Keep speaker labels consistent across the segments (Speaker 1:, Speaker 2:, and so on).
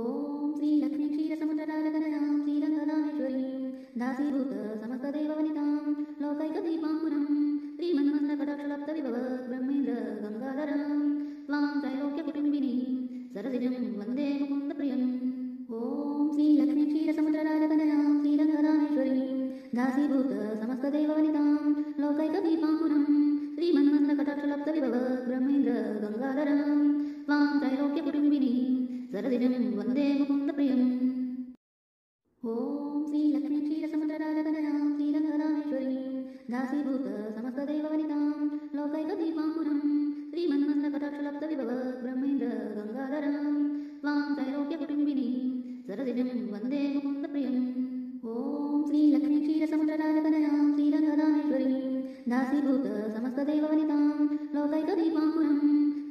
Speaker 1: ॐ श्रीलक्ष्मी क्षीरसमुद्रराजतनयां श्रीरङ्गदामेश्वरीं दासीभूत समस्तदेववनितां लोकैकदीपाङ्कुरं श्रीमन्मन्दकटाक्षलब्धविभव ब्रह्मेन्द्र गङ्गाधरां त्वां त्रैलोक्यकुटुम्बिनीं सरसिजं वन्दे मुकुन्दप्रियम्। ॐ श्रीलक्ष्मी क्षीरसमुद्रराजतनयां श्रीरङ्गदामेश्वरीं दासीभूत समस्तदेववनितां लोकैकदीपाङ्कुरं श्रीमन्मन्दकटाक्षलब्धविभव ब्रह्मेन्द्र गङ्गाधरां त्वां त्रैलोक्यकुटुम्बिनीं सरसिजं वन्दे मुकुन्दप्रियम्। ॐ श्रीलक्ष्मी क्षीरसमुद्रराजतनयां श्रीरङ्गदामेश्वरीं दासीभूत समस्तदेववनितां लोकैकदीपाङ्कुरं श्रीमन्मन्दकटाक्षलब्धविभव ब्रह्मेन्द्र गङ्गाधरां त्वां त्रैलोक्यकुटुम्बिनीं सरसिजं वन्दे मुकुन्दप्रियम्। ॐ श्रीलक्ष्मी क्षीरसमुद्रराजतनयां श्रीरङ्गदामेश्वरीं दासीभूत समस्तदेववनितां लोकैकदीपाङ्कुरं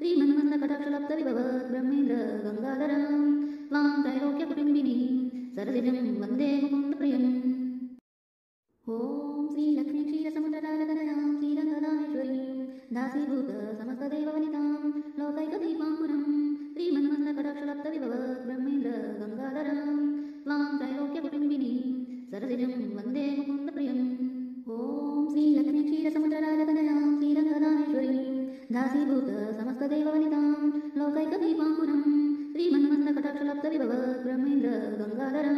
Speaker 1: श्रीमन्मन्दकटाक्षलब्धविभव ब्रह्मेन्द्र गङ्गाधरां त्वां त्रैलोक्यकुटुम्बिनीं सरसिजं वन्दे मुकुन्दप्रियम्। ॐ श्रीलक्ष्मी क्षीरसमुद्रराजतनयां श्रीरङ्गदामेश्वरीं दासीभूत समस्तदेववनितां लोकैकदीपाङ्कुरं श्रीमन्मन्दकटाक्षलब्धविभव ब्रह्मेन्द्र गङ्गाधरां त्वां त्रैलोक्यकुटुम्बिनीं सरसिजं वन्दे मुकुन्दप्रियम्। ॐ श्रीलक्ष्मी क्षीरसमुद्रराजतनयां श्रीरङ्गदामेश्वरीं दासीभूत समस्तदेववनितां लोकैकदीपाङ्कुरं श्रीमन्मन्दकटाक्षलब्धविभव ब्रह्मेन्द्र गङ्गाधरां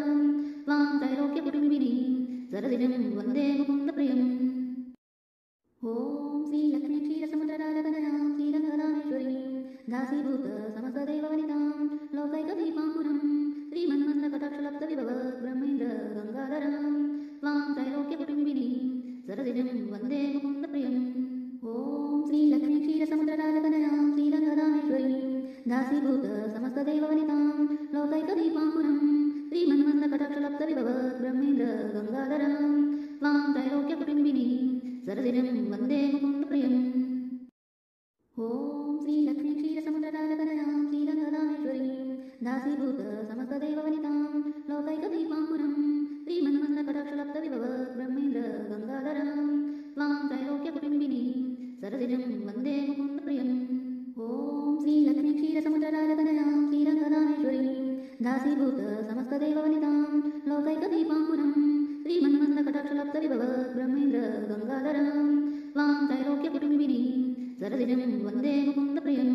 Speaker 1: त्वां त्रैलोक्यकुटुम्बिनीं सरसिजं वन्दे मुकुन्दप्रियम्। ॐ श्रीलक्ष्मी क्षीरसमुद्रराजतनयां श्रीरङ्गदामेश्वरीं दासीभूत समस्तदेववनितां लोकैकदीपाङ्कुरं श्रीमन्मन्दकटाक्षलब्धविभव ब्रह्मेन्द्र गङ्गाधरां त्वां त्रैलोक्यकुटुम्बिनीं सरसिजं वन्दे मुकुन्दप्रियम्। ॐ श्रीलक्ष्मी क्षीरसमुद्रराजतनयां श्रीरङ्गदामेश्वरीं दासीभूत समस्तदेववनितां लोकैकदीपाङ्कुरं श्रीमन्मन्दकटाक्षलब्धविभव ब्रह्मेन्द्र गङ्गाधरां त्वां त्रैलोक्यकुटुम्बिनीं सरसिजं वन्दे मुकुन्दप्रियम्। ॐ श्रीलक्ष्मी क्षीरसमुद्रराजतनयां श्रीरङ्गदामेश्वरीं दासीभूत समस्तदेववनितां लोकैकदीपाङ्कुरं श्रीमन्मन्दकटाक्षलब्धविभव ब्रह्मेन्द्र गङ्गाधरां त्वां त्रैलोक्यकुटुम्बिनीं सरसिजं वन्दे मुकुन्दप्रियम्। ॐ श्रीलक्ष्मी क्षीरसमुद्रराजतनयां श्रीरङ्गदामेश्वरीं दासीभूत समस्तदेववनितां लोकैकदीपाङ्कुरं श्रीमन्मन्दकटाक्षलब्धविभव ब्रह्मेन्द्र गङ्गाधरां त्वां त्रैलोक्यकुटुम्बिनीं सरसिजं वन्दे मुकुन्दप्रियम्।